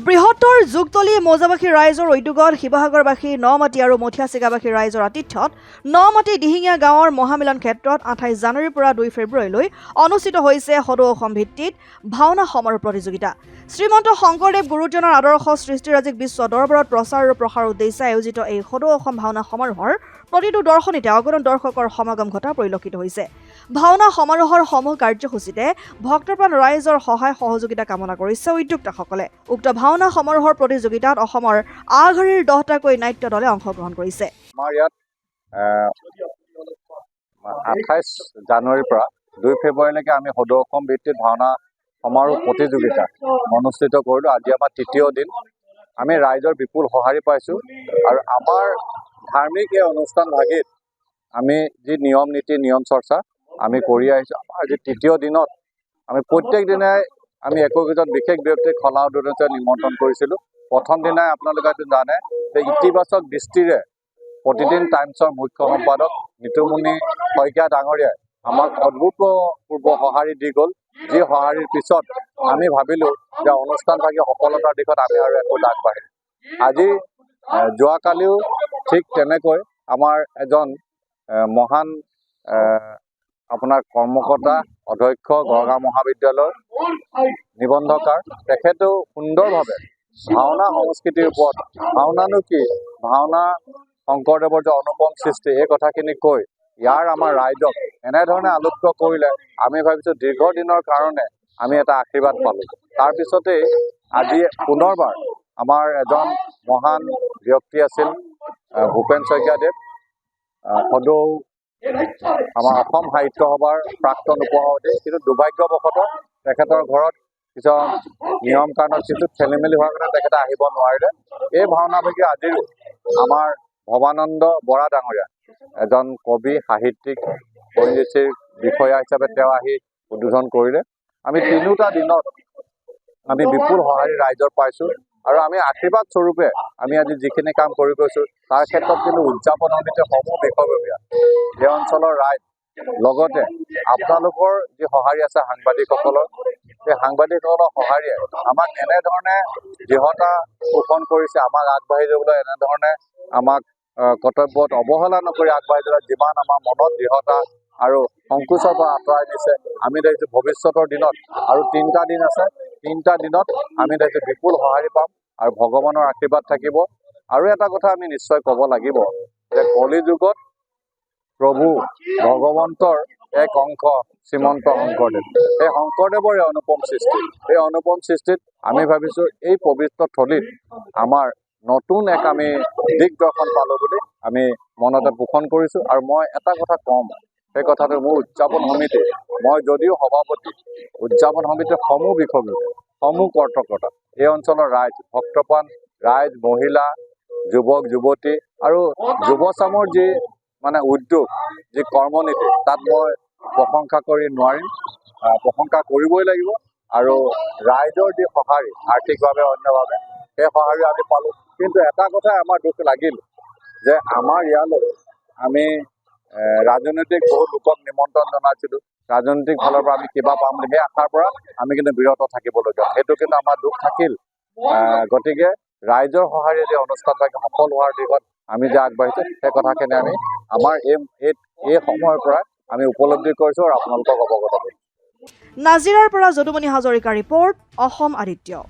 বৃহত্তৰ যুগতলী মৌজাবাসী ৰাইজৰ উদ্যোগত শিৱসাগৰবাসী নমাটি আৰু মঠিয়াচিগাবাসী ৰাইজৰ আতিথ্যত নমাটি দিহিঙীয়া গাঁৱৰ মহামিলন ক্ষেত্ৰত 28 জানুৱাৰীৰ পৰা 2 ফেব্ৰুৱাৰীলৈ অনুষ্ঠিত হৈছে সদৌ অসম ভিত্তিত ভাওনা সমাৰোহ প্ৰতিযোগিতা। শ্ৰীমন্ত শংকৰদেৱ গুৰুজনাৰ আদৰ্শ সৃষ্টিৰাজিক বিশ্ব দৰবাৰত প্ৰচাৰ আৰু প্ৰসাৰৰ উদ্দেশ্যে আয়োজিত এই সদৌ অসম ভাওনা সমাৰোহৰ প্ৰতিটো দৰ্শনীতে অগণন দৰ্শকৰ সমাগম ঘটা পৰিলক্ষিত হৈছে। ভাওনা সমাৰোহৰ সমূহ কাৰ্যসূচীতে ভক্তপ্ৰাণ ৰাইজৰ সহায় সহযোগিতা কামনা কৰিছে উদ্যোক্তাসকলে। উক্ত ভাওনা সমাৰোহৰ প্ৰতিযোগিতাত অসমৰ আগশাৰীৰ 10টাকৈ নাট্য দলে অংশগ্ৰহণ কৰিছে। আমাৰ ইয়াত 28 জানুৱাৰীৰ পৰা 2 ফেব্ৰুৱাৰীলৈকে আমি সদৌ অসম ভিত্তিত ভাওনা সমাৰোহ প্ৰতিযোগিতা অনুষ্ঠিত কৰিলোঁ। আজি আমাৰ তৃতীয় দিন। আমি ৰাইজৰ বিপুল সঁহাৰি পাইছোঁ আৰু আমাৰ ধাৰ্মিক এই অনুষ্ঠান ভাগিত আমি যি নিয়ম নীতি নিয়ম চৰ্চা আমি কৰি আহিছোঁ। আমাৰ আজি তৃতীয় দিনত আমি প্ৰত্যেক দিনাই আমি একোজন বিশেষ ব্যক্তিক খলা উদৰতে নিমন্ত্ৰণ কৰিছিলোঁ। প্ৰথম দিনাই আপোনালোকে জানে যে ইতিবাচক দৃষ্টিৰে প্ৰতিদিন টাইমছৰ মুখ্য সম্পাদক নিতুমণি শইকীয়া ডাঙৰীয়াই আমাক অভূতপূৰ্ব সঁহাৰি দি গ'ল। যি সঁহাৰিৰ পিছত আমি ভাবিলোঁ যে অনুষ্ঠান ভাগি সফলতাৰ দিশত আমি আৰু একো আগবাঢ়িম। আজি যোৱাকালিও ঠিক তেনেকৈ আমাৰ এজন মহান আপোনাৰ কৰ্মকৰ্তা অধ্যক্ষ গড়গাঁও মহাবিদ্যালয়ৰ নিবন্ধকাৰ, তেখেতেও সুন্দৰভাৱে ভাওনা সংস্কৃতিৰ ওপৰত ভাওনানো কি, ভাওনা শংকৰদেৱৰ যে অনুপম সৃষ্টি এই কথাখিনি কৈ ইয়াৰ আমাৰ ৰাইজক এনেধৰণে আলোকিত কৰিলে আমি ভাবিছোঁ দীৰ্ঘদিনৰ কাৰণে আমি এটা আশীৰ্বাদ পালোঁ। তাৰপিছতেই আজি পুনৰবাৰ আমাৰ এজন মহান ব্যক্তি আছিল ভূপেন শইকীয়াদেৱ, সদৌ আমাৰ অসম সাহিত্য সভাৰ প্ৰাক্তন উপসভাপতি, কিন্তু দুৰ্ভাগ্যবশতঃ তেখেতৰ ঘৰত কিছুমান নিয়ম কাৰণত কিছু খেলি মেলি হোৱাৰ কাৰণে তেখেতে আহিব নোৱাৰিলে। এই ভাওনা ভাগি আজিৰ আমাৰ ভৱানন্দ বৰা ডাঙৰীয়া, এজন কবি সাহিত্যিক পৰিনীতিৰ বিষয়া হিচাপে তেওঁ আহি উদ্বোধন কৰিলে। আমি তিনিওটা দিনত আমি বিপুল সঁহাৰি ৰাইজৰ পাইছোঁ আৰু আমি আশীৰ্বাদ স্বৰূপে আমি আজি যিখিনি কাম কৰি গৈছোঁ তাৰ ক্ষেত্ৰত কিন্তু উদযাপন সমিতিৰ সমূহ বিষয়ববীয়া এই অঞ্চলৰ ৰাইজ, লগতে আপোনালোকৰ যি সঁহাৰি আছে সাংবাদিকসকলৰ, সেই সাংবাদিকসকলৰ সঁহাৰিয়ে আমাক এনেধৰণে দৃঢ়তা পোষণ কৰিছে, আমাক আগবাঢ়ি যাবলৈ এনেধৰণে আমাক কৰ্তব্যত অৱহেলা নকৰি আগবাঢ়ি যোৱা যিমান আমাৰ মনত দৃঢ়তা আৰু সংকোচৰ পৰা আঁতৰাই নিছে। আমি দেখিছোঁ ভৱিষ্যতৰ দিনত আৰু 3টা দিন আছে, 3টা দিনত আমি দেখিছোঁ বিপুল সঁহাৰি পাম আৰু ভগৱানৰ আশীৰ্বাদ থাকিব। আৰু এটা কথা আমি নিশ্চয় ক'ব লাগিব যে কলি যুগত প্ৰভু ভগৱন্তৰ এক অংশ শ্ৰীমন্ত শংকৰদেৱ, এই শংকৰদেৱৰ এই অনুপম সৃষ্টি, এই অনুপম সৃষ্টিত আমি ভাবিছোঁ এই পবিত্ৰ থলীত আমাৰ নতুন এক আমি দিগদৰ্শন পালোঁ বুলি আমি মনতে পোষণ কৰিছোঁ। আৰু মই এটা কথা ক'ম, সেই কথাটো মোৰ উদযাপন সমিতি, মই যদিও সভাপতি, উদযাপন সমিতিৰ সমূহ বিষয়ববীয়া, সমূহ কৰ্তকৰ্তা, এই অঞ্চলৰ ৰাইজ, ভক্তপ্ৰাণ ৰাইজ, মহিলা, যুৱক যুৱতী আৰু যুৱচামৰ যি মানে উদ্যোগ, যি কৰ্মনীতি, তাত মই প্ৰশংসা কৰি নোৱাৰিম, প্ৰশংসা কৰিবই লাগিব। আৰু ৰাইজৰ যি সঁহাৰি আৰ্থিকভাৱে অন্যভাৱে সেই সঁহাৰি আমি পালোঁ। কিন্তু এটা কথাই আমাৰ দুখ লাগিল যে আমাৰ ইয়ালৈ আমি ৰাজনৈতিক বহুত লোকক নিমন্ত্ৰণ জনাইছিলোঁ, ৰাজনৈতিক ফালৰ পৰা আমি কিবা পাম বুলি সেই আশাৰ পৰা আমি কিন্তু বিৰত থাকিবলগীয়া, সেইটো কিন্তু আমাৰ দুখ থাকিল। গতিকে ৰাইজৰ সঁহাৰি যে অনুষ্ঠান ভাগি সফল হোৱাৰ দিশত আমি যে আগবাঢ়িছোঁ সেই কথাখিনি আমি আমাৰ এই সময়ৰ পৰা আমি উপলব্ধি কৰিছোঁ আৰু আপোনালোকক অৱগত কৰিছোঁ। নাজিৰাৰ পৰা যদুমণি হাজৰিকা ৰিপৰ্ট, অসম আদিত্য।